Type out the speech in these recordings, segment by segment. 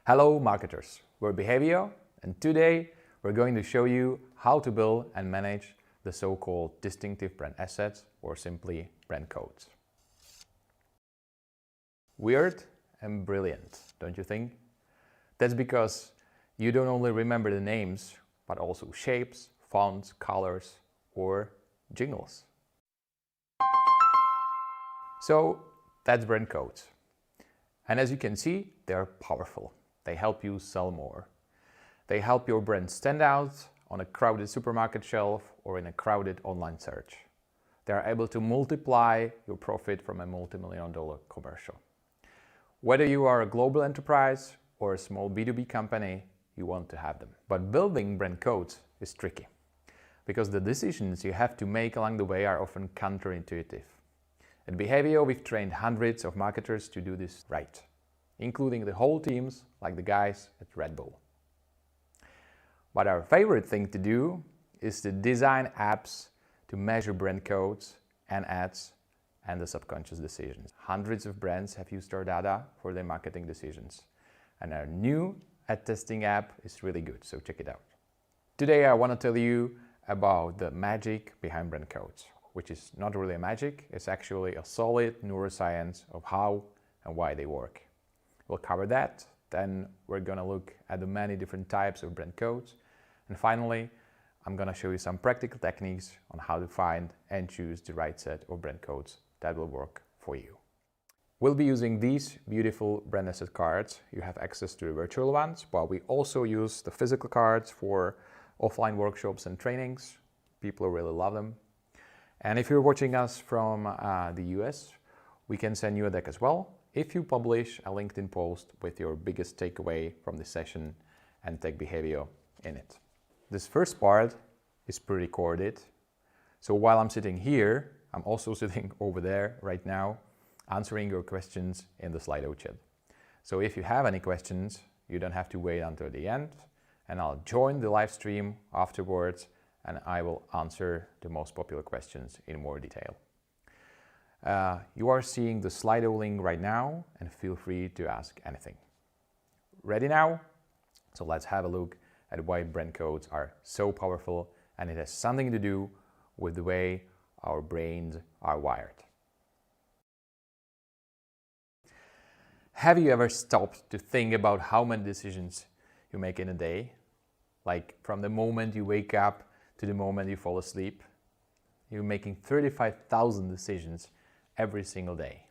Hello marketers, we're Behavio, and today we're going to show you how to build and manage the so-called distinctive brand assets, or simply brand codes. Weird and brilliant, don't you think? That's because you don't only remember the names, but also shapes, fonts, colors, or jingles. So that's brand codes. And as you can see, they're powerful. They help you sell more. They help your brand stand out on a crowded supermarket shelf or in a crowded online search. They are able to multiply your profit from a multi-million-dollar commercial. Whether you are a global enterprise or a small B2B company, you want to have them. But building brand codes is tricky, because the decisions you have to make along the way are often counterintuitive. At Behavio, we've trained hundreds of marketers to do this right, including the whole teams like the guys at Red Bull. But our favorite thing to do is to design apps to measure brand codes and ads and the subconscious decisions. Hundreds of brands have used our data for their marketing decisions. And our new ad testing app is really good, so check it out. Today I want to tell you about the magic behind brand codes, which is not really a magic, it's actually a solid neuroscience of how and why they work. We'll cover that, then we're going to look at the many different types of brand codes, and finally I'm going to show you some practical techniques on how to find and choose the right set of brand codes that will work for you. We'll be using these beautiful brand asset cards. You have access to the virtual ones, but we also use the physical cards for offline workshops and trainings. People really love them. And if you're watching us from the US, we can send you a deck as well if you publish a LinkedIn post with your biggest takeaway from this session and tag Behavio in it. This first part is pre-recorded. So while I'm sitting here, I'm also sitting over there right now, answering your questions in the Slido chat. So if you have any questions, you don't have to wait until the end, and I'll join the live stream afterwards and I will answer the most popular questions in more detail. You are seeing the Slido link right now, and feel free to ask anything. Ready now? So let's have a look at why brand codes are so powerful, and it has something to do with the way our brains are wired. Have you ever stopped to think about how many decisions you make in a day? Like from the moment you wake up to the moment you fall asleep? You're making 35,000 decisions every single day.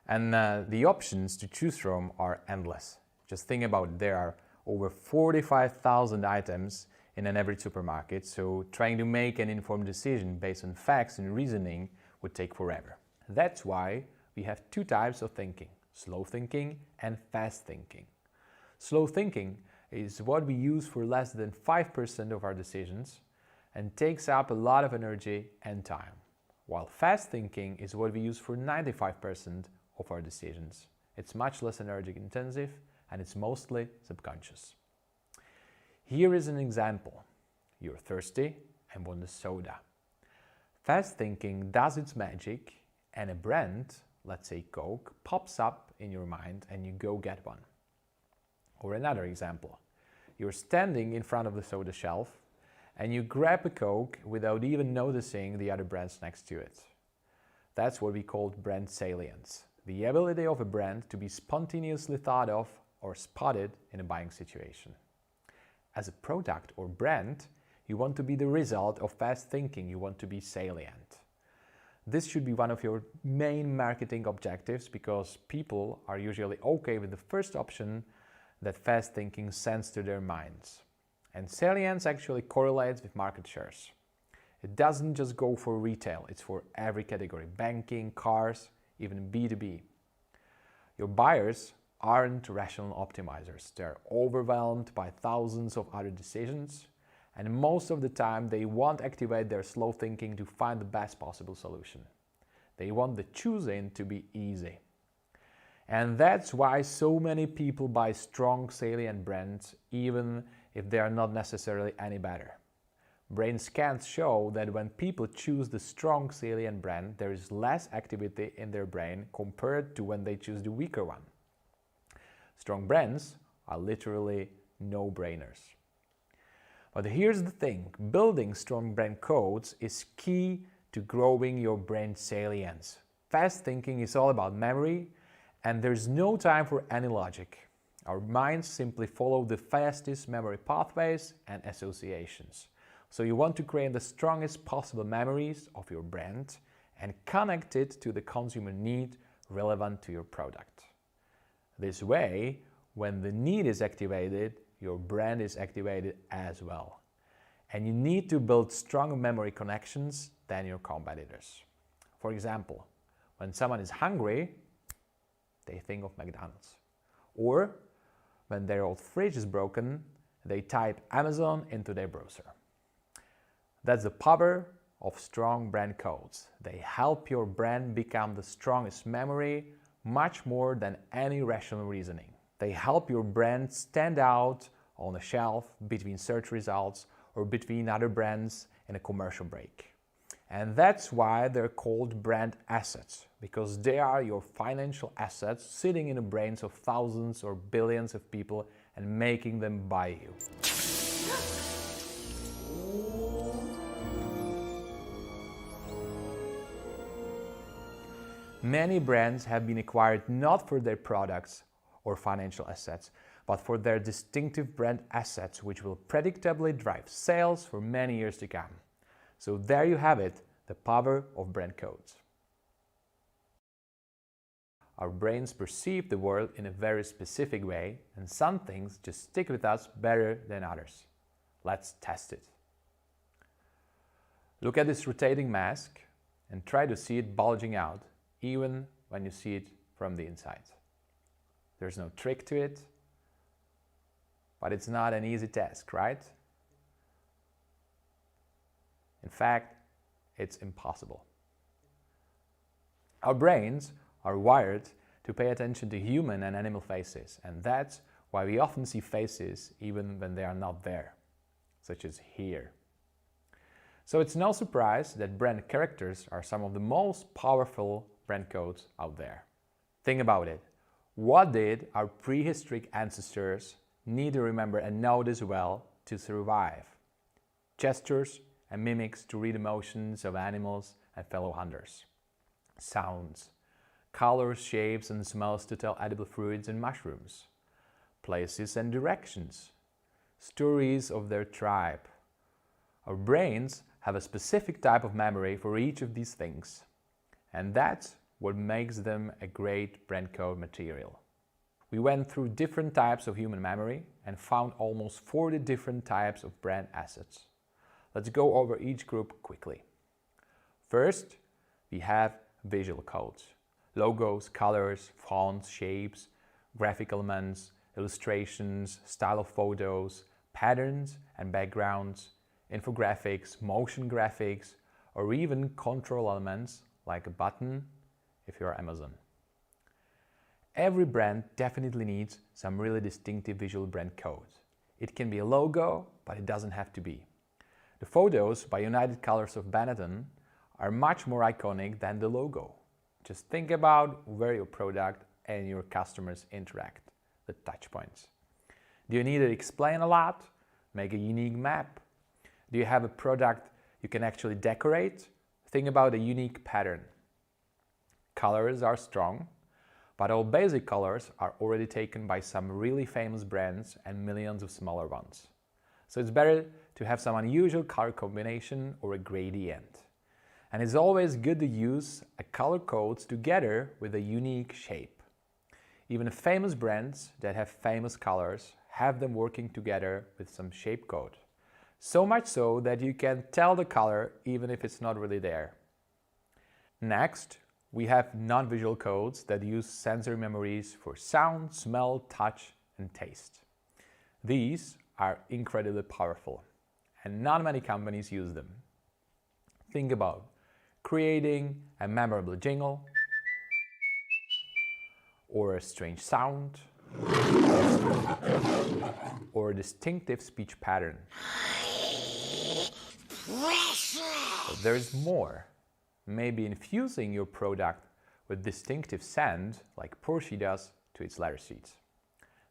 And the options to choose from are endless. Just think about it. There are over 45,000 items in an average supermarket, so trying to make an informed decision based on facts and reasoning would take forever. That's why we have two types of thinking: slow thinking and fast thinking. Slow thinking is what we use for less than 5% of our decisions and takes up a lot of energy and time, while fast thinking is what we use for 95% of our decisions. It's much less energy intensive and it's mostly subconscious. Here is an example. You're thirsty and want a soda. Fast thinking does its magic and a brand, let's say Coke, pops up in your mind and you go get one. Or another example. You're standing in front of the soda shelf and you grab a Coke without even noticing the other brands next to it. That's what we call brand salience, the ability of a brand to be spontaneously thought of or spotted in a buying situation. As a product or brand, you want to be the result of fast thinking, you want to be salient. This should be one of your main marketing objectives, because people are usually okay with the first option that fast thinking sends to their minds. And salience actually correlates with market shares. It doesn't just go for retail, it's for every category: banking, cars, even B2B. Your buyers aren't rational optimizers. They're overwhelmed by thousands of other decisions, and most of the time they won't activate their slow thinking to find the best possible solution. They want the choosing to be easy. And that's why so many people buy strong salient brands, even if they are not necessarily any better. Brain scans show that when people choose the strong salient brand, there is less activity in their brain compared to when they choose the weaker one. Strong brands are literally no-brainers. But here's the thing, building strong brand codes is key to growing your brand salience. Fast thinking is all about memory, and there's no time for any logic. Our minds simply follow the fastest memory pathways and associations. So you want to create the strongest possible memories of your brand and connect it to the consumer need relevant to your product. This way, when the need is activated, your brand is activated as well. And you need to build stronger memory connections than your competitors. For example, when someone is hungry, they think of McDonald's. Or when their old fridge is broken, they type Amazon into their browser. That's the power of strong brand codes. They help your brand become the strongest memory much more than any rational reasoning. They help your brand stand out on a shelf between search results or between other brands in a commercial break. And that's why they're called brand assets, because they are your financial assets sitting in the brains of thousands or billions of people and making them buy you. Many brands have been acquired not for their products or financial assets, but for their distinctive brand assets, which will predictably drive sales for many years to come. So there you have it, the power of brand codes. Our brains perceive the world in a very specific way, and some things just stick with us better than others. Let's test it. Look at this rotating mask and try to see it bulging out, even when you see it from the inside. There's no trick to it, but it's not an easy task, right? In fact, it's impossible. Our brains are wired to pay attention to human and animal faces, and that's why we often see faces even when they are not there, such as here. So it's no surprise that brand characters are some of the most powerful brand codes out there. Think about it. What did our prehistoric ancestors need to remember and know this well to survive? Gestures and mimics to read emotions of animals and fellow hunters. Sounds, colors, shapes and smells to tell edible fruits and mushrooms. Places and directions, stories of their tribe. Our brains have a specific type of memory for each of these things, and that's what makes them a great brand code material. We went through different types of human memory and found almost 40 different types of brand assets. Let's go over each group quickly. First, we have visual codes. Logos, colors, fonts, shapes, graphic elements, illustrations, style of photos, patterns and backgrounds, infographics, motion graphics, or even control elements like a button if you're Amazon. Every brand definitely needs some really distinctive visual brand code. It can be a logo, but it doesn't have to be. The photos by United Colors of Benetton are much more iconic than the logo. Just think about where your product and your customers interact, the touch points. Do you need to explain a lot? Make a unique map. Do you have a product you can actually decorate? Think about a unique pattern. Colors are strong, but all basic colors are already taken by some really famous brands and millions of smaller ones. So it's better to have some unusual color combination or a gradient. And it's always good to use a color codes together with a unique shape. Even famous brands that have famous colors have them working together with some shape code. So much so that you can tell the color even if it's not really there. Next, we have non-visual codes that use sensory memories for sound, smell, touch, and taste. These are incredibly powerful, and not many companies use them. Think about creating a memorable jingle, or a strange sound, or a distinctive speech pattern. But there's more. Maybe infusing your product with distinctive scent, like Porsche does to its leather seats.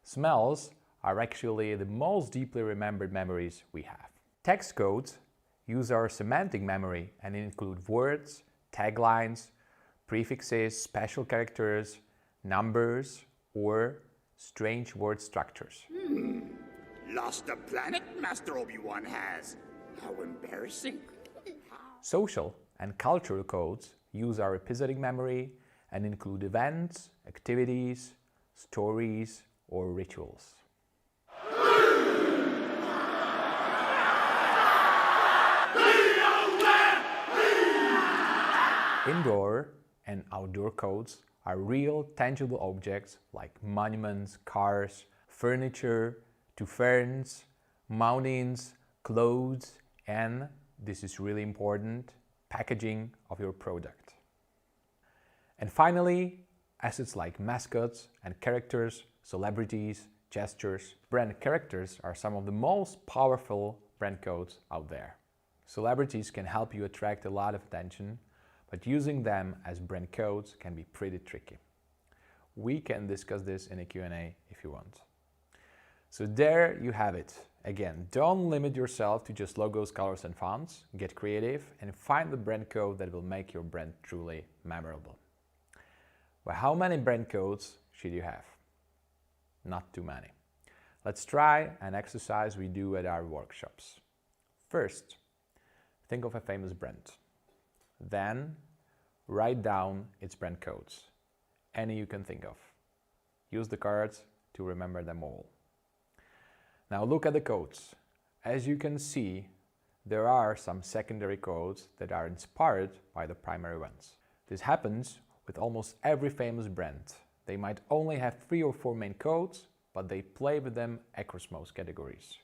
Smells are actually the most deeply remembered memories we have. Text codes use our semantic memory and include words, taglines, prefixes, special characters, numbers, or strange word structures. Lost a planet, Master Obi-Wan has. How embarrassing. Social and cultural codes use our episodic memory and include events, activities, stories, or rituals. Indoor and outdoor codes are real, tangible objects like monuments, cars, furniture, to ferns, mountains, clothes, and, this is really important, packaging of your product. And finally, assets like mascots and characters, celebrities, gestures. Brand characters are some of the most powerful brand codes out there. Celebrities can help you attract a lot of attention, but using them as brand codes can be pretty tricky. We can discuss this in a Q&A if you want. So there you have it. Again, don't limit yourself to just logos, colors and fonts. Get creative and find the brand code that will make your brand truly memorable. But how many brand codes should you have? Not too many. Let's try an exercise we do at our workshops. First, think of a famous brand. Then, write down its brand codes, any you can think of. Use the cards to remember them all. Now look at the codes. As you can see, there are some secondary codes that are inspired by the primary ones. This happens with almost every famous brand. They might only have 3 or 4 main codes, but they play with them across most categories.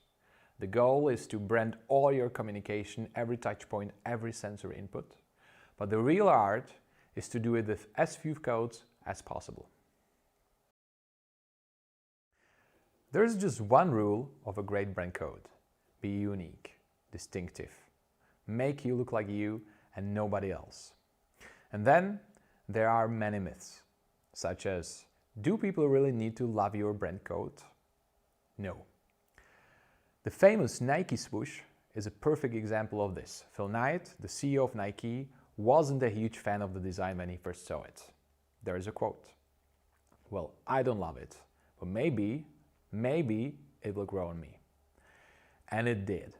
The goal is to brand all your communication, every touch point, every sensory input. But the real art is to do it with as few codes as possible. There's just one rule of a great brand code. Be unique, distinctive. Make you look like you and nobody else. And then there are many myths, such as, do people really need to love your brand code? No. The famous Nike swoosh is a perfect example of this. Phil Knight, the CEO of Nike, wasn't a huge fan of the design when he first saw it. There is a quote. Well, I don't love it, but maybe it will grow on me. And it did,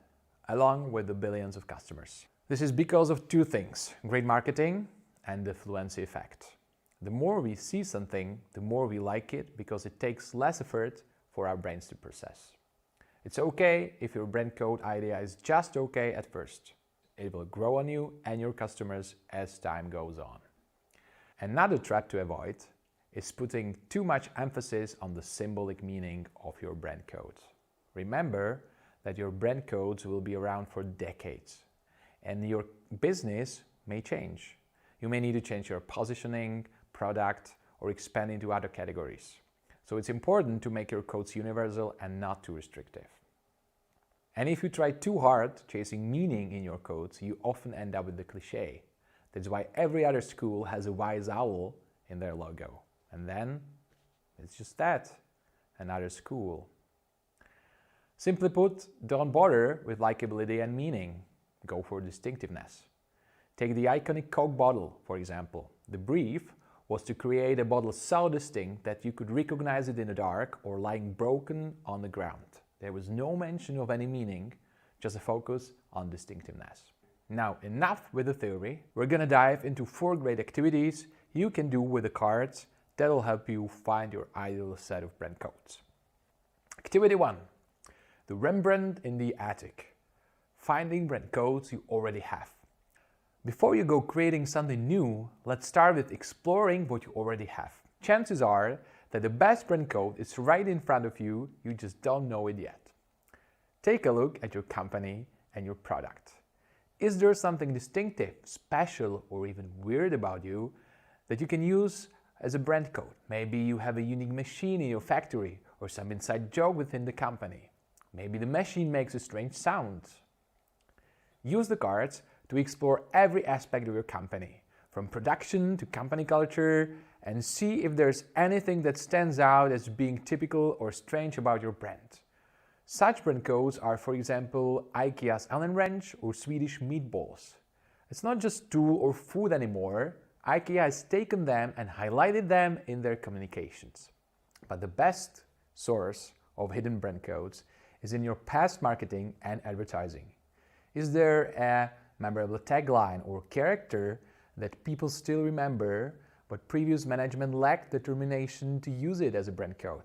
along with the billions of customers. This is because of 2 things, great marketing and the fluency effect. The more we see something, the more we like it because it takes less effort for our brains to process. It's okay if your brand code idea is just okay at first. It will grow on you and your customers as time goes on. Another trap to avoid is putting too much emphasis on the symbolic meaning of your brand code. Remember that your brand codes will be around for decades and your business may change. You may need to change your positioning, product, or expand into other categories. So it's important to make your codes universal and not too restrictive. And if you try too hard chasing meaning in your codes, you often end up with the cliché. That's why every other school has a wise owl in their logo. And then it's just that, another school. Simply put, don't bother with likability and meaning. Go for distinctiveness. Take the iconic Coke bottle, for example. The brief was to create a bottle so distinct that you could recognize it in the dark or lying broken on the ground. There was no mention of any meaning, just a focus on distinctiveness. Now, enough with the theory. We're gonna dive into 4 great activities you can do with the cards that'll help you find your ideal set of brand codes. Activity 1. The Rembrandt in the attic. Finding brand codes you already have. Before you go creating something new, let's start with exploring what you already have. Chances are that the best brand code is right in front of you, you just don't know it yet. Take a look at your company and your product. Is there something distinctive, special, or even weird about you that you can use as a brand code? Maybe you have a unique machine in your factory or some inside joke within the company. Maybe the machine makes a strange sound. Use the cards to explore every aspect of your company, from production to company culture, and see if there's anything that stands out as being typical or strange about your brand. Such brand codes are, for example, IKEA's Allen wrench or Swedish meatballs. It's not just tool or food anymore. IKEA has taken them and highlighted them in their communications. But the best source of hidden brand codes is in your past marketing and advertising. Is there a memorable tagline or character that people still remember, but previous management lacked determination to use it as a brand code?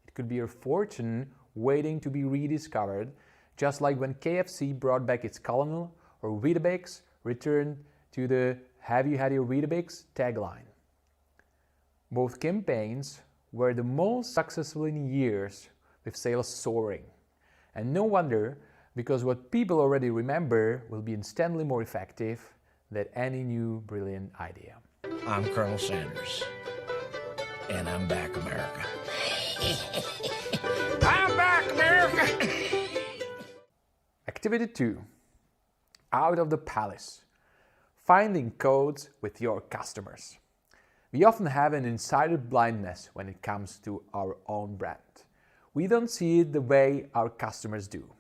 It could be your fortune waiting to be rediscovered, just like when KFC brought back its Colonel or Weetabix returned to the "Have you had your Weetabix?" tagline. Both campaigns were the most successful in years, with sales soaring. And no wonder, because what people already remember will be instantly more effective than any new brilliant idea. I'm Colonel Sanders, and I'm back, America. I'm back, America! Activity 2. Out of the palace. Finding codes with your customers. We often have an insider blindness when it comes to our own brand. We don't see it the way our customers do.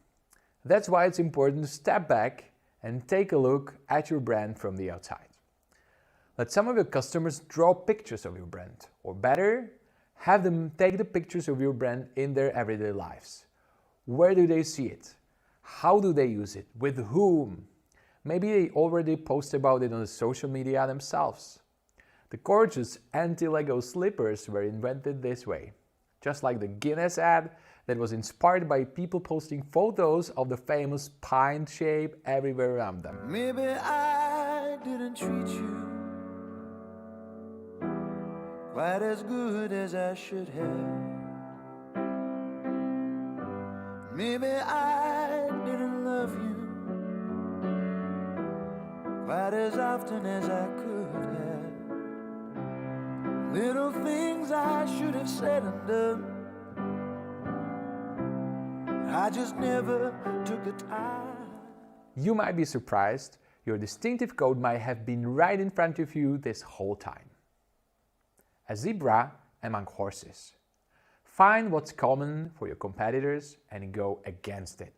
That's why it's important to step back and take a look at your brand from the outside. Let some of your customers draw pictures of your brand, or better, have them take the pictures of your brand in their everyday lives. Where do they see it? How do they use it? With whom? Maybe they already post about it on the social media themselves. The gorgeous anti-Lego slippers were invented this way, just like the Guinness ad that was inspired by people posting photos of the famous pint shape everywhere around them. Maybe I didn't treat you quite as good as I should have. Maybe I didn't love you quite as often as I could have. Little things I should have said and done, I just never took the time. You might be surprised, your distinctive code might have been right in front of you this whole time. A zebra among horses. Find what's common for your competitors and go against it.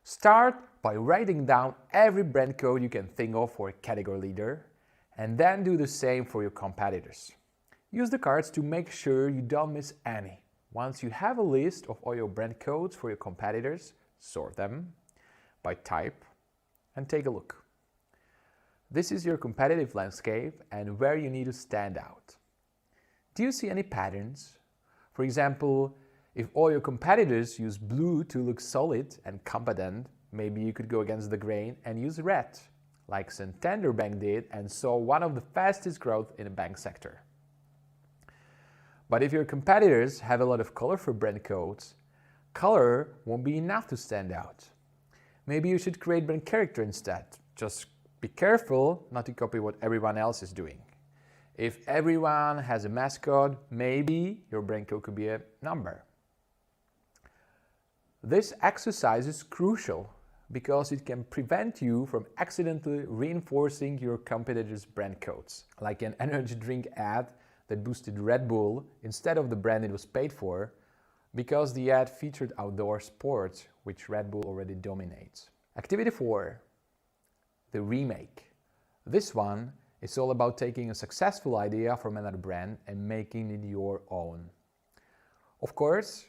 Start by writing down every brand code you can think of for a category leader, and then do the same for your competitors. Use the cards to make sure you don't miss any. Once you have a list of all your brand codes for your competitors, sort them by type and take a look. This is your competitive landscape and where you need to stand out. Do you see any patterns? For example, if all your competitors use blue to look solid and competent, maybe you could go against the grain and use red, like Santander Bank did and saw one of the fastest growth in the bank sector. But if your competitors have a lot of colorful brand codes, color won't be enough to stand out. Maybe you should create brand character instead. Just be careful not to copy what everyone else is doing. If everyone has a mascot, maybe your brand code could be a number. This exercise is crucial because it can prevent you from accidentally reinforcing your competitors' brand codes, like an energy drink ad that boosted Red Bull instead of the brand it was paid for, because the ad featured outdoor sports, which Red Bull already dominates. Activity 4. The remake. This one is all about taking a successful idea from another brand and making it your own. Of course,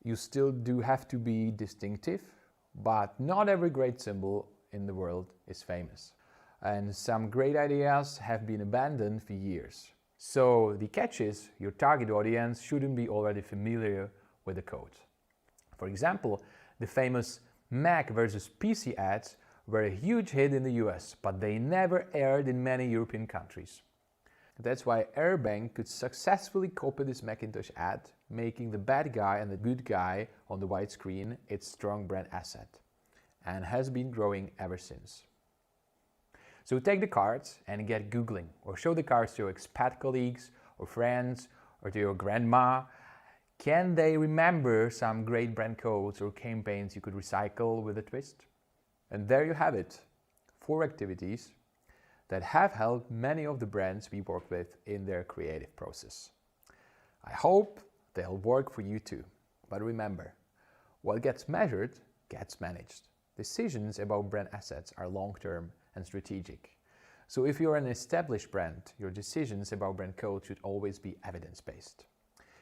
you still do have to be distinctive, but not every great symbol in the world is famous. And some great ideas have been abandoned for years. So the catch is, your target audience shouldn't be already familiar with the code. For example, the famous Mac versus PC ads were a huge hit in the US, but they never aired in many European countries. That's why Airbank could successfully copy this Macintosh ad, making the bad guy and the good guy on the white screen its strong brand asset, and has been growing ever since. So take the cards and get Googling, or show the cards to your expat colleagues or friends or to your grandma. Can they remember some great brand codes or campaigns you could recycle with a twist? And there you have it. 4 activities. that have helped many of the brands we work with in their creative process. I hope they'll work for you too. But remember, what gets measured gets managed. Decisions about brand assets are long-term and strategic. So if you're an established brand, your decisions about brand code should always be evidence-based.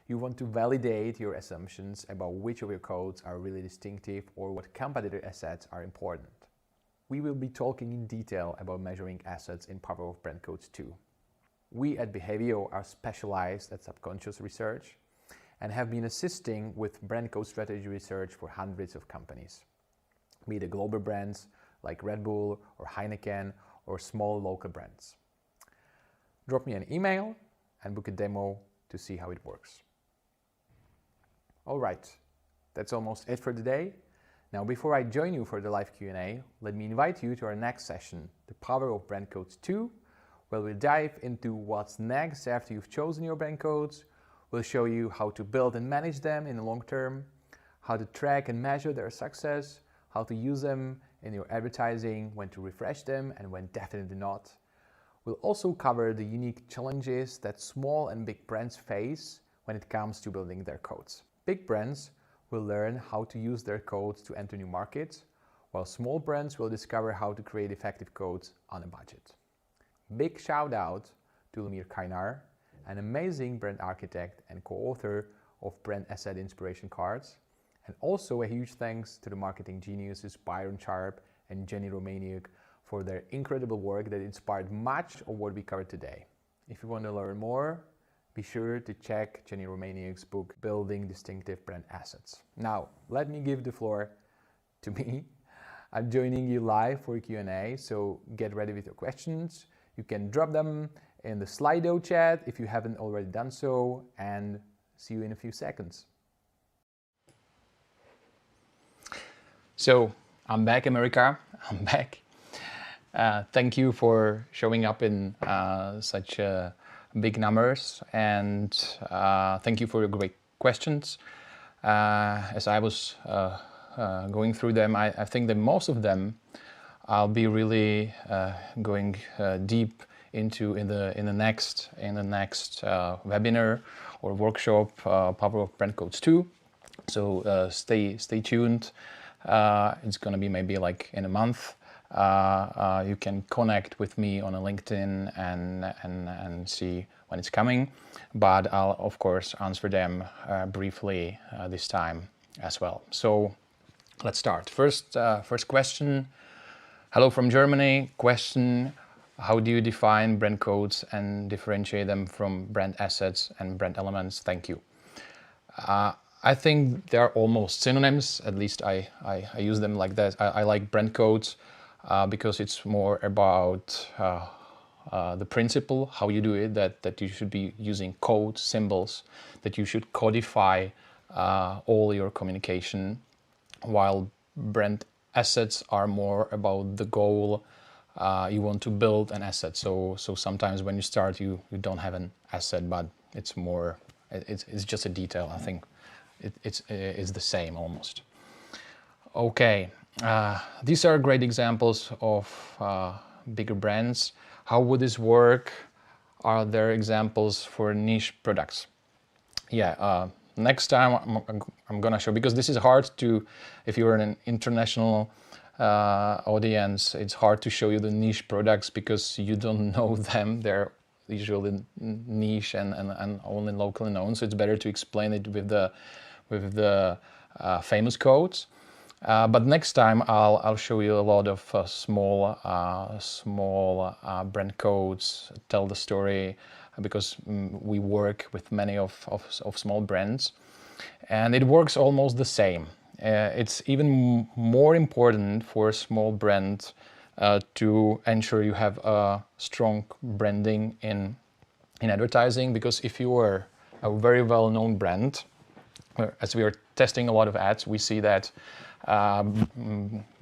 You want to validate your assumptions about which of your codes are really distinctive or what competitor assets are important. We will be talking in detail about measuring assets in Power of Brand Codes too. We at Behavio are specialized at subconscious research and have been assisting with brand code strategy research for hundreds of companies, be the global brands like Red Bull or Heineken or small local brands. Drop me an email and book a demo to see how it works. All right, that's almost it for today. Now, before I join you for the live Q&A, let me invite you to our next session, the Power of Brand Codes 2, where we'll dive into what's next after you've chosen your brand codes. We'll show you how to build and manage them in the long term, how to track and measure their success, how to use them in your advertising, when to refresh them and when definitely not. We'll also cover the unique challenges that small and big brands face when it comes to building their codes. Big brands will learn how to use their codes to enter new markets, while small brands will discover how to create effective codes on a budget. Big shout out to Lumir Kainar, an amazing brand architect and co-author of Brand Asset Inspiration Cards, and also a huge thanks to the marketing geniuses Byron Sharp and Jenny Romaniuk for their incredible work that inspired much of what we covered today. If you want to learn more, be sure to check Jenny Romaniuk's book, Building Distinctive Brand Assets. Now, let me give the floor to me. I'm joining you live for Q&A, so get ready with your questions. You can drop them in the Slido chat if you haven't already done so, and see you in a few seconds. So, I'm back, America. I'm back. Thank you for showing up in such big numbers, and thank you for your great questions. As I was going through them, I think that most of them I'll be really going deep into in the next webinar or workshop, Power of Brand Codes 2. So stay tuned. It's going to be maybe like in a month. You can connect with me on a LinkedIn and see when it's coming, but I'll of course answer them briefly this time as well. So let's start. First question. Hello from Germany. Question: how do you define brand codes and differentiate them from brand assets and brand elements? Thank you. I think they are almost synonyms. At least I use them like that. I like brand codes because it's more about the principle, how you do it, that you should be using codes, symbols, that you should codify all your communication, while brand assets are more about the goal. You want to build an asset. So sometimes when you start, you don't have an asset, but it's more, it's just a detail. I think it's the same almost. Okay, these are great examples of bigger brands. How would this work? Are there examples for niche products? Yeah, next time I'm gonna show, because this is hard to, if you're an international audience, it's hard to show you the niche products because you don't know them. They're usually niche and only locally known, so it's better to explain it with the famous codes. But next time I'll show you a lot of small brand codes, tell the story, because we work with many of small brands, and it works almost the same. It's even more important for a small brand to ensure you have a strong branding in advertising, because if you are a very well-known brand, as we are testing a lot of ads, we see that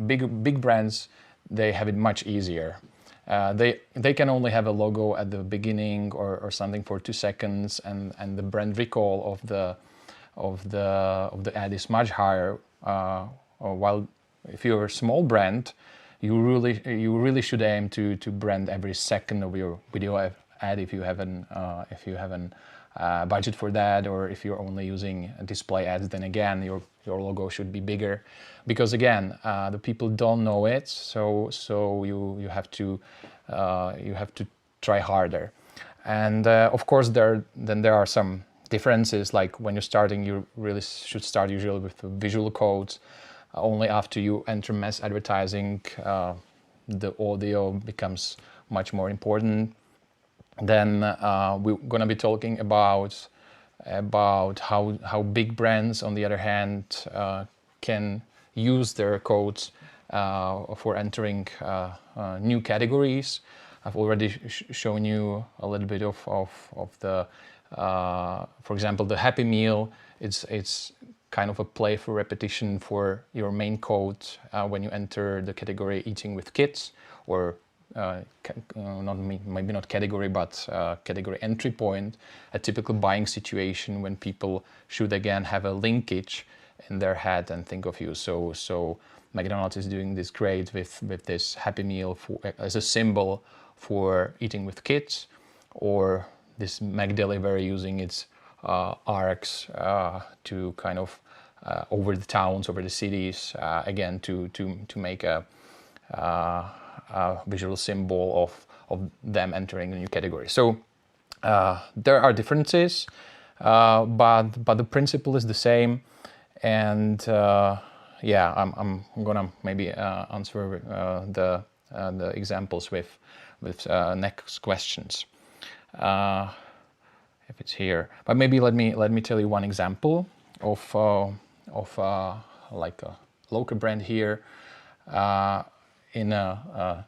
big brands, they have it much easier. They can only have a logo at the beginning or something for 2 seconds, and the brand recall of the ad is much higher. While if you're a small brand, you really should aim to brand every second of your video ad if you haven't budget for that, or if you're only using display ads, then again your logo should be bigger, because again the people don't know it, so you have to try harder. And of course there are some differences, like when you're starting, you really should start usually with visual codes. Only after you enter mass advertising, the audio becomes much more important. Then we're going to be talking about how big brands, on the other hand, can use their codes for entering new categories. I've already shown you a little bit of the, for example, the Happy Meal. It's kind of a play for repetition for your main code when you enter the category eating with kids, or maybe not category, but category entry point, a typical buying situation when people should again have a linkage in their head and think of you. So McDonald's is doing this great with this Happy Meal as a symbol for eating with kids, or this McDelivery using its arcs to kind of over the towns, over the cities, again to make a visual symbol of them entering a new category. So there are differences, but the principle is the same. And yeah, I'm gonna maybe answer the examples with next questions. If it's here, but maybe let me tell you one example of like a local brand here in a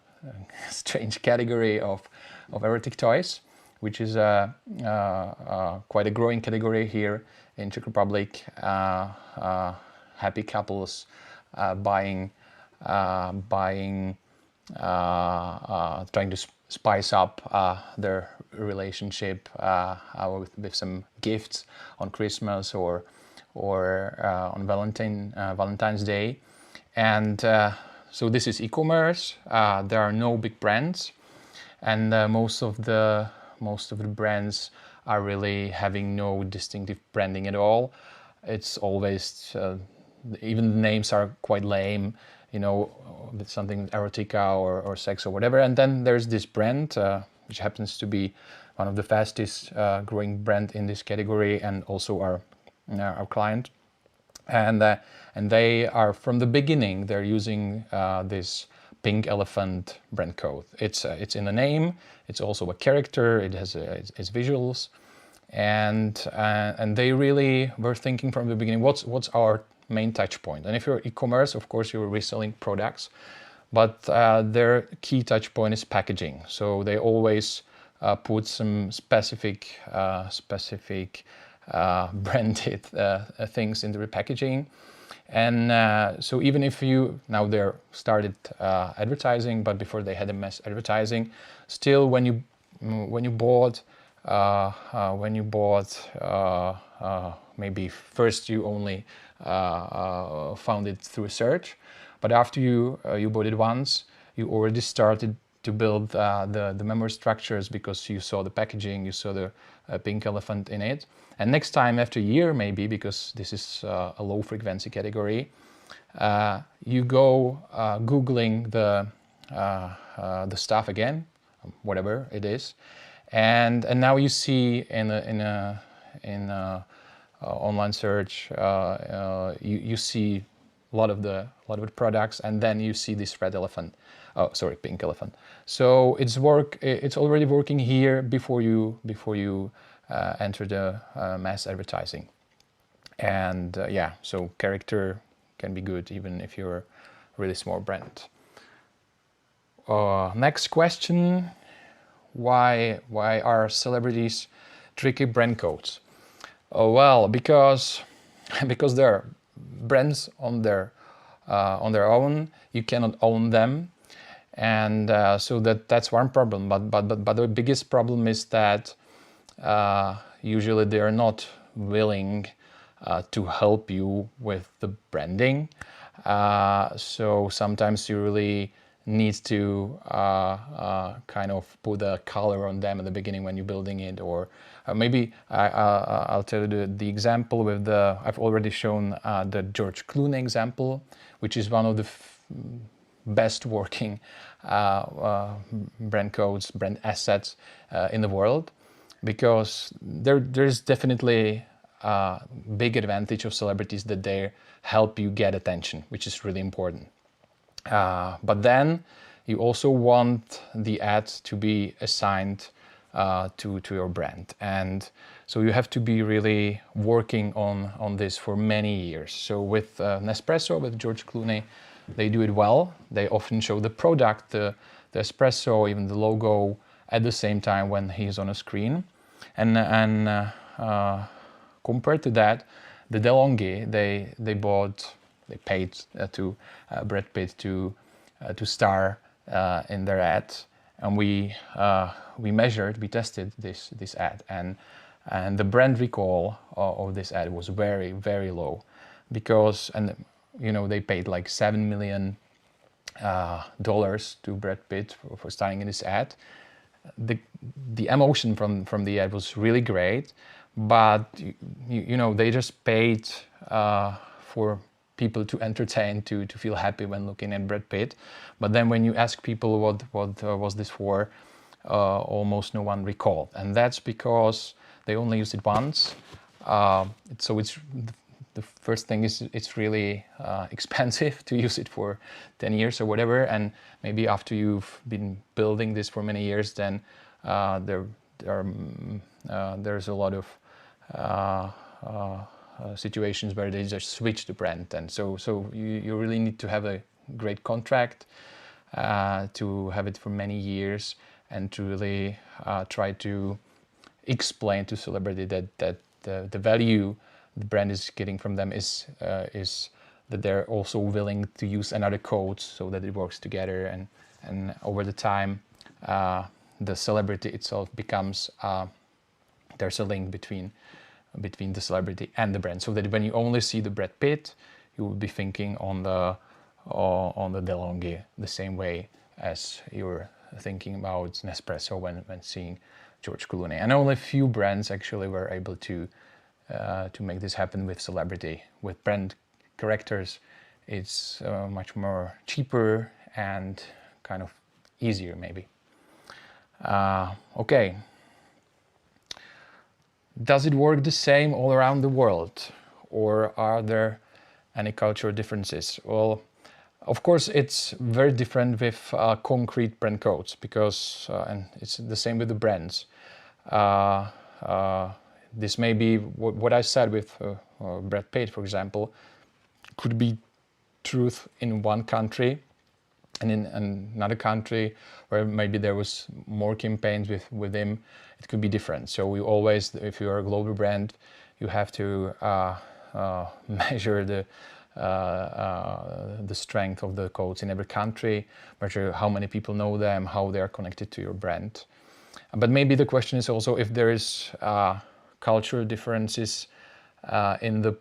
strange category of erotic toys, which is quite a growing category here in Czech Republic. Happy couples trying to spice up their relationship with some gifts on Christmas or on Valentine's Day. And so this is e-commerce. There are no big brands, and most of the brands are really having no distinctive branding at all. It's always even the names are quite lame, with something erotica or sex or whatever. And then there's this brand which happens to be one of the fastest growing brand in this category, and also our client. And they are, from the beginning, they're using this pink elephant brand code. It's in the name. It's also a character. It has its visuals, and they really were thinking from the beginning, what's our main touch point? And if you're e-commerce, of course, you're reselling products, but their key touch point is packaging. So they always put some specific branded things in the packaging. And so even if now they're started advertising, but before they had a mass advertising, still when you bought maybe first you only found it through a search, but after you bought it once, you already started to build the memory structures, because you saw the packaging, you saw the pink elephant in it. And next time, after a year maybe, because this is a low frequency category, you go Googling the stuff again, whatever it is, and now you see in a online search you see a lot of the products, and then you see this pink elephant. So it's already working here before you enter the mass advertising. And yeah, so character can be good even if you're a really small brand. Next question: why are celebrities tricky brand codes? Oh, well, because they're brands on their own. You cannot own them, and so that's one problem. But the biggest problem is that usually they are not willing to help you with the branding. So sometimes you really needs to kind of put a color on them at the beginning when you're building it, or maybe I'll tell you the example with I've already shown the George Clooney example, which is one of the best working brand codes, brand assets in the world, because there's definitely a big advantage of celebrities that they help you get attention, which is really important. But then you also want the ad to be assigned to your brand, and so you have to be really working on this for many years. So with Nespresso, with George Clooney, they do it well. They often show the product, the espresso, even the logo at the same time when he's on a screen. And compared to that, the DeLonghi, they paid to Brad Pitt to star in their ad, and we tested this ad, and the brand recall of this ad was very, very low, because they paid like $7 million to Brad Pitt for starring in this ad. The emotion from the ad was really great, but they just paid for people to entertain, to feel happy when looking at Brad Pitt. But then when you ask people what was this for, almost no one recalled, and that's because they only used it once. So it's the first thing is it's really expensive to use it for 10 years or whatever, and maybe after you've been building this for many years, then there's a lot of situations where they just switch the brand, and so you really need to have a great contract to have it for many years, and to really try to explain to celebrity that the value the brand is getting from them is that they're also willing to use another code so that it works together, and over the time the celebrity itself becomes there's a link between the celebrity and the brand, so that when you only see the Brad Pitt, you will be thinking on the DeLonghi the same way as you're thinking about Nespresso when seeing George Clooney. And only a few brands actually were able to make this happen with celebrity. With brand characters, it's much more cheaper and kind of easier, maybe. Okay. Does it work the same all around the world, or are there any cultural differences? Well, of course, it's very different with concrete brand codes, because and it's the same with the brands. This may be what I said with Brad Pitt, for example, could be truth in one country, and in another country where maybe there was more campaigns with him, it could be different. So we always, if you're a global brand, you have to measure the strength of the codes in every country, measure how many people know them, how they are connected to your brand. But maybe the question is also if there is cultural differences in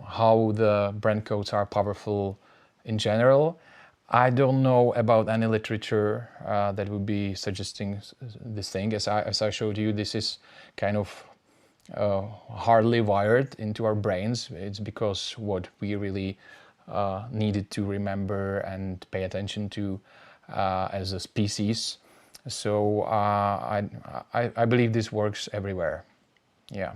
how the brand codes are powerful in general. I don't know about any literature that would be suggesting this thing. As I showed you, this is kind of hardly wired into our brains. It's because what we really needed to remember and pay attention to as a species. So I believe this works everywhere. Yeah.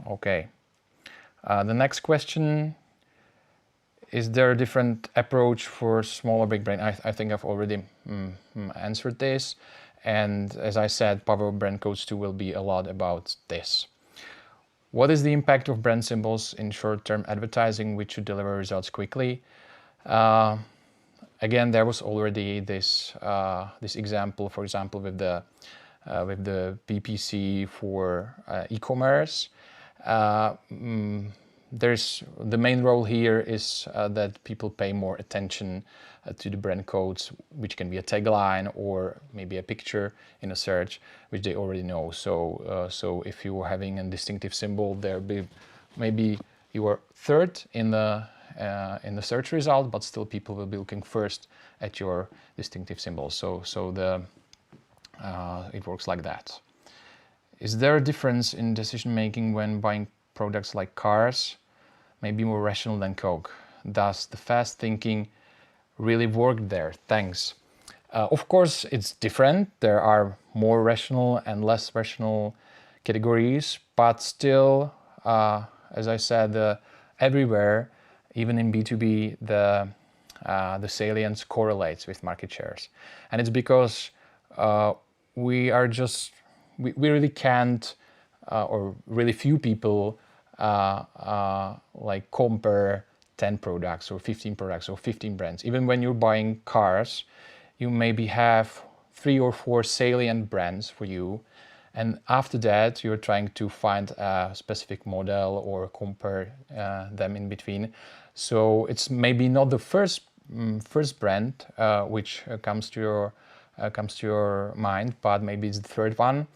Okay. The next question, is there a different approach for small or big brand? I think I've already answered this. And as I said, Power of Brand Codes 2 will be a lot about this. What is the impact of brand symbols in short-term advertising which should deliver results quickly? Again, there was already this example, for example, with the PPC for e-commerce. There's the main role here is that people pay more attention to the brand codes, which can be a tagline or maybe a picture in a search, which they already know. So if you are having a distinctive symbol, maybe you are third in the in the search result, but still people will be looking first at your distinctive symbol. It works like that. Is there a difference in decision making when buying products like cars? Maybe more rational than Coke. Does the fast thinking really work there? Thanks. Of course, it's different. There are more rational and less rational categories, but still, as I said, everywhere, even in B2B, the salience correlates with market shares. And it's because we really can't, or really few people like compare 10 products or 15 products or 15 brands. Even when you're buying cars, you maybe have 3 or 4 salient brands for you, and after that you're trying to find a specific model or compare them in between. So it's maybe not the first brand which comes to your mind, but maybe it's the third one.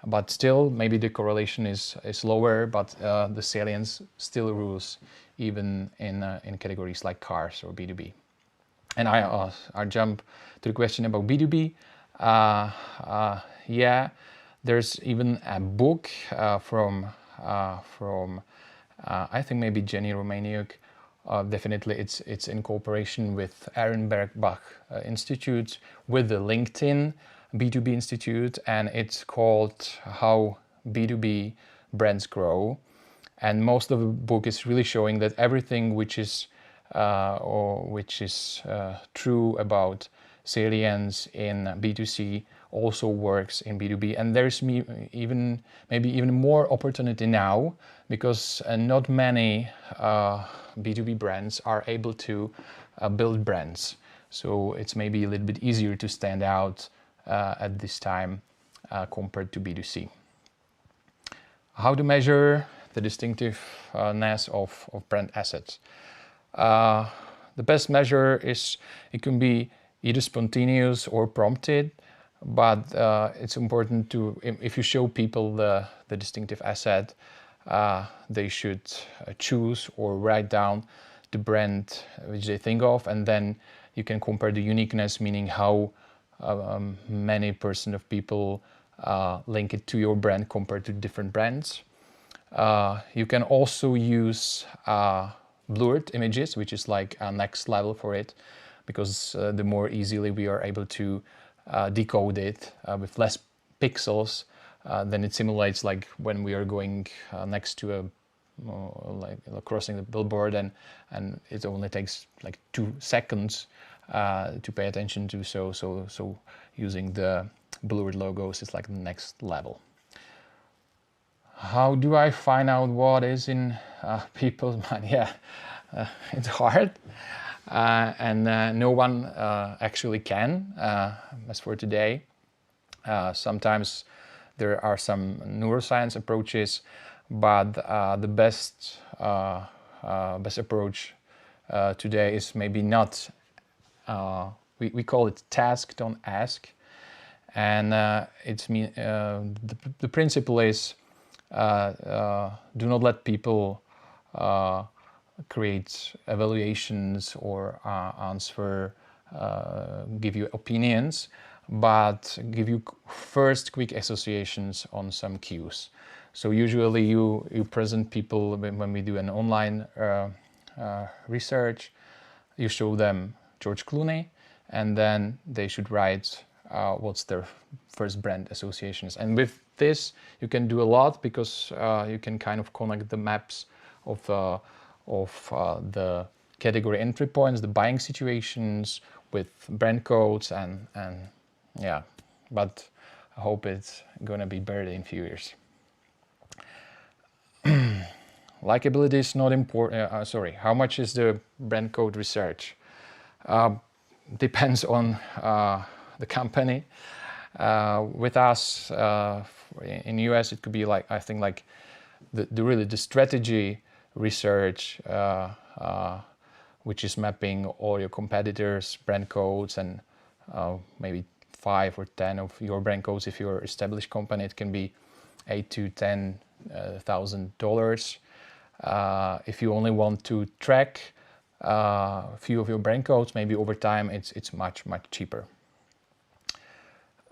But still, maybe the correlation is lower, but the salience still rules, even in categories like cars or B2B. And I jump to the question about B2B. Yeah, there's even a book from I think maybe Jenny Romaniuk. Definitely, it's in cooperation with Aaron Bergbach Institute with the LinkedIn B2B Institute, and it's called How B2B Brands Grow. And most of the book is really showing that everything which is true about salience in B2C also works in B2B. And there's maybe even more opportunity now, because not many B2B brands are able to build brands. So it's maybe a little bit easier to stand out at this time compared to B2C. How to measure the distinctiveness of brand assets? The best measure is, it can be either spontaneous or prompted, but it's important to, if you show people the distinctive asset, they should choose or write down the brand which they think of, and then you can compare the uniqueness, meaning how many percent of people link it to your brand compared to different brands. You can also use blurred images, which is like a next level for it, because the more easily we are able to decode it with less pixels, then it simulates like when we are going next to a like crossing the billboard, and it only takes like 2 seconds to pay attention to. So using the blurred logos is like the next level. How do I find out what is in people's mind? Yeah, it's hard, and no one actually can, as for today. Sometimes there are some neuroscience approaches, but the best approach today is maybe not, we call it task, don't ask. And the principle is, do not let people create evaluations or give you opinions, but give you first quick associations on some cues. So usually you present people, when we do an online research, you show them George Clooney, and then they should write what's their first brand associations. And with this you can do a lot, because you can kind of connect the maps of the category entry points, the buying situations, with brand codes, and yeah, but I hope it's gonna be better in a few years. Likability is not important. How much is the brand code research? Depends on the company. With us in US, it could be like, I think, like the strategy research, which is mapping all your competitors' brand codes, and maybe 5 or 10 of your brand codes. If you're an established company, it can be $8,000 to $10,000. If you only want to track few of your brand codes, maybe over time it's much cheaper.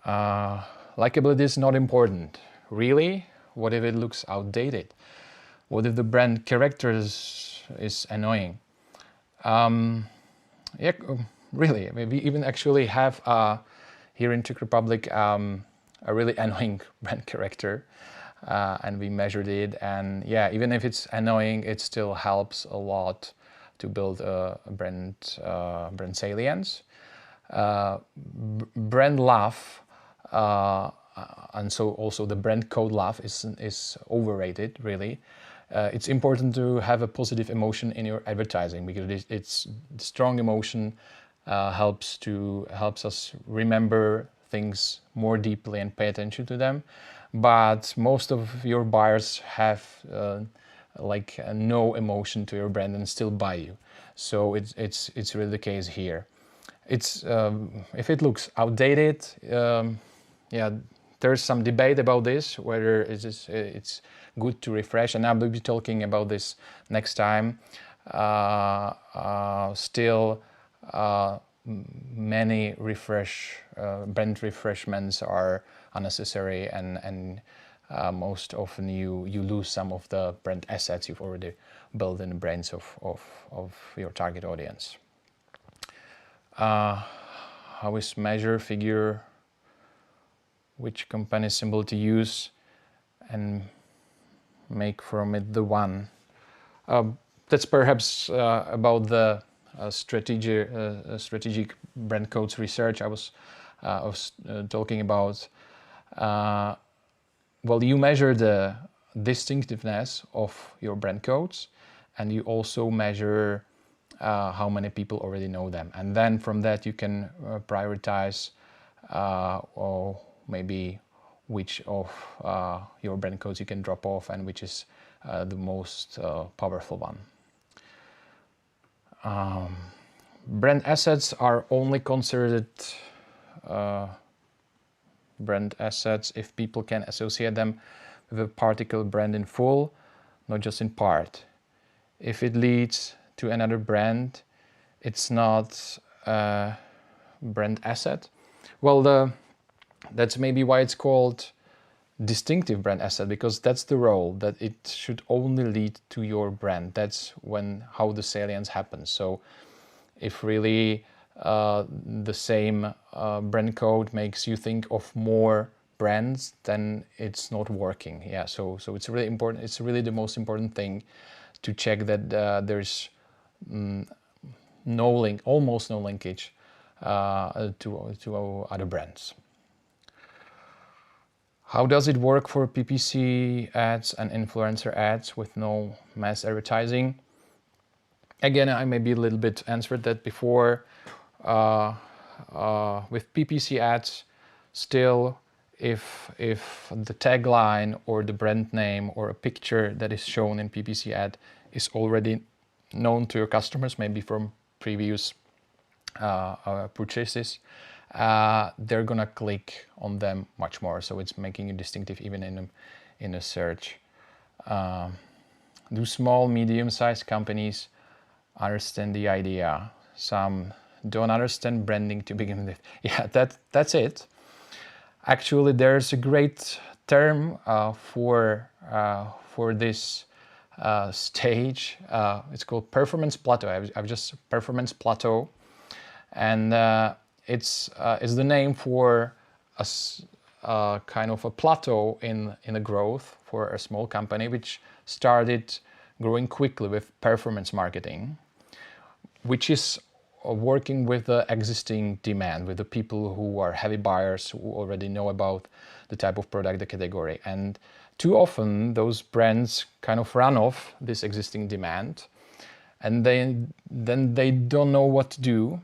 Likability is not important. Really? What if it looks outdated? What if the brand character is annoying? Yeah, really. We even actually have here in Czech Republic a really annoying brand character, and we measured it. And yeah, even if it's annoying, it still helps a lot to build a brand salience. Brand love, and so also the brand code love is overrated, really. It's important to have a positive emotion in your advertising, because it's strong emotion helps us remember things more deeply and pay attention to them. But most of your buyers have no emotion to your brand and still buy you. So it's really the case here. It's if it looks outdated, yeah, there's some debate about this, whether it's good to refresh, and I will be talking about this next time. Still, many brand refreshments are unnecessary, and most often you lose some of the brand assets you've already built in the brains of your target audience. How is measure, figure which company symbol to use and make from it the one? That's perhaps about the strategic brand codes research I was talking about. Well, you measure the distinctiveness of your brand codes, and you also measure how many people already know them, and then from that you can prioritize or maybe which of your brand codes you can drop off and which is the most powerful one. Brand assets are only considered brand assets if people can associate them with a particular brand in full, not just in part. If it leads to another brand, it's not a brand asset. Well, that's maybe why it's called distinctive brand asset, because that's the role, that it should only lead to your brand. That's how the salience happens. So if really the same brand code makes you think of more brands, then it's not working. Yeah, so it's really important. It's really the most important thing to check that there's almost no linkage to other brands. How does it work for PPC ads and influencer ads with no mass advertising? Again, I maybe a little bit answered that before. With PPC ads, still, if the tagline or the brand name or a picture that is shown in PPC ad is already known to your customers, maybe from previous purchases, they're gonna click on them much more. So it's making you distinctive even in a search. Do small, medium-sized companies understand the idea? Some don't understand branding to begin with. Yeah, that's it. Actually, there's a great term for this stage. It's called performance plateau. I've just performance plateau, and it's the name for a kind of a plateau in a growth for a small company which started growing quickly with performance marketing, which is working with the existing demand, with the people who are heavy buyers, who already know about the type of product, the category. And too often those brands kind of run off this existing demand, and then they don't know what to do.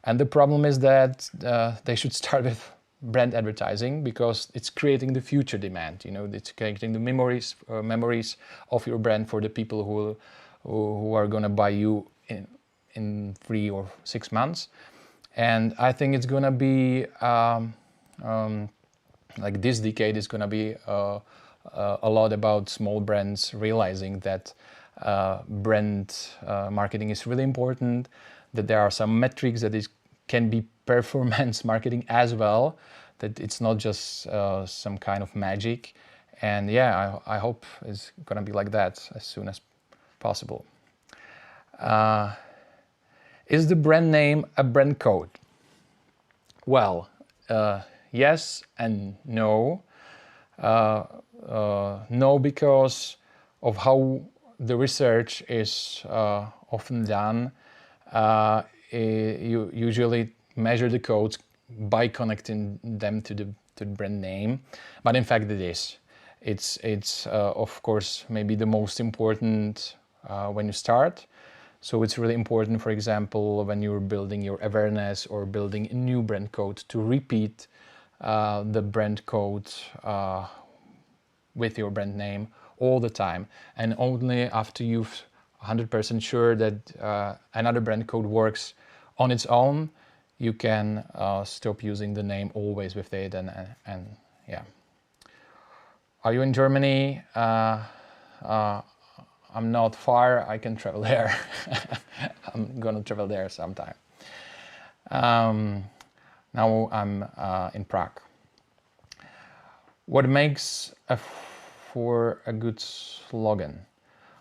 And the problem is that they should start with brand advertising, because it's creating the future demand. You know, it's creating the memories of your brand for the people who are going to buy you in 3 or 6 months. And I think it's going to be like this decade is going to be a lot about small brands realizing that brand marketing is really important, that there are some metrics that can be performance marketing as well, that it's not just some kind of magic. And yeah, I hope it's gonna be like that as soon as possible. Is the brand name a brand code? Well, yes and no. No, because of how the research is often done. You usually measure the codes by connecting them to the brand name, but in fact it is. It's of course maybe the most important when you start. So it's really important, for example, when you're building your awareness or building a new brand code, to repeat the brand code with your brand name all the time. And only after you've 100% sure that another brand code works on its own, you can stop using the name always with it. And yeah. Are you in Germany? I'm not far, I can travel there. I'm gonna travel there sometime. Now I'm in Prague. What makes for a good slogan?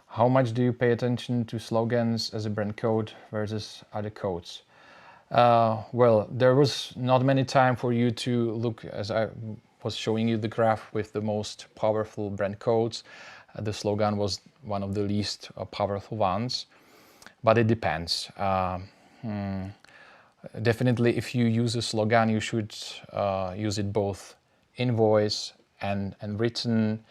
How much do you pay attention to slogans as a brand code versus other codes? Well, there was not many time for you to look, as I was showing you the graph with the most powerful brand codes. The slogan was one of the least powerful ones, but it depends. Definitely, if you use a slogan, you should use it both in voice and written,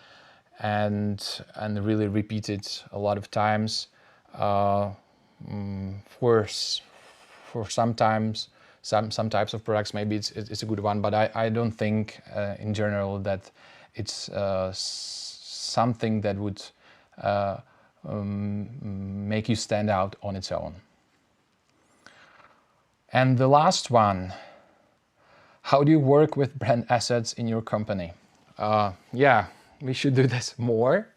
and really repeat it a lot of times. For sometimes some types of products, maybe it's a good one, but I don't think in general that it's something that would make you stand out on its own. And the last one, how do you work with brand assets in your company? Yeah, we should do this more.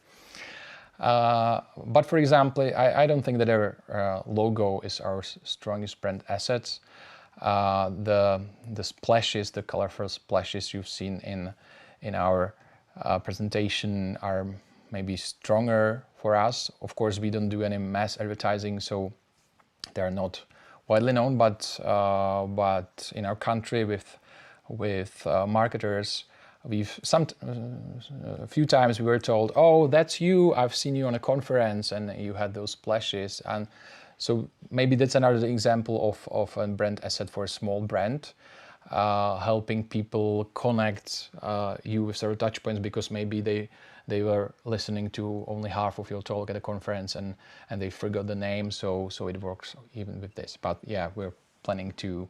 But for example, I don't think that our logo is our strongest brand assets. The splashes, the colorful splashes you've seen in our presentation are maybe stronger for us. Of course, we don't do any mass advertising, so they're not widely known. But in our country, with marketers, a few times we were told, "Oh, that's you. I've seen you on a conference, and you had those splashes." And so maybe that's another example of a brand asset for a small brand, helping people connect you with their touch points, because maybe they were listening to only half of your talk at a conference and they forgot the name. So it works even with this. But yeah, we're planning to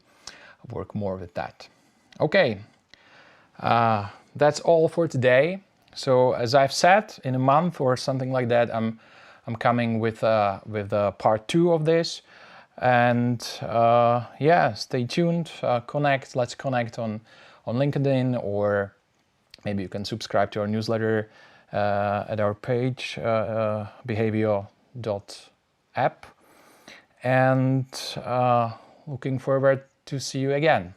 work more with that. Okay. That's all for today. So as I've said, in a month or something like that, I'm coming with part 2 of this. And yeah, stay tuned. Let's connect on LinkedIn, or maybe you can subscribe to our newsletter at our page, behavio.app. And looking forward to see you again.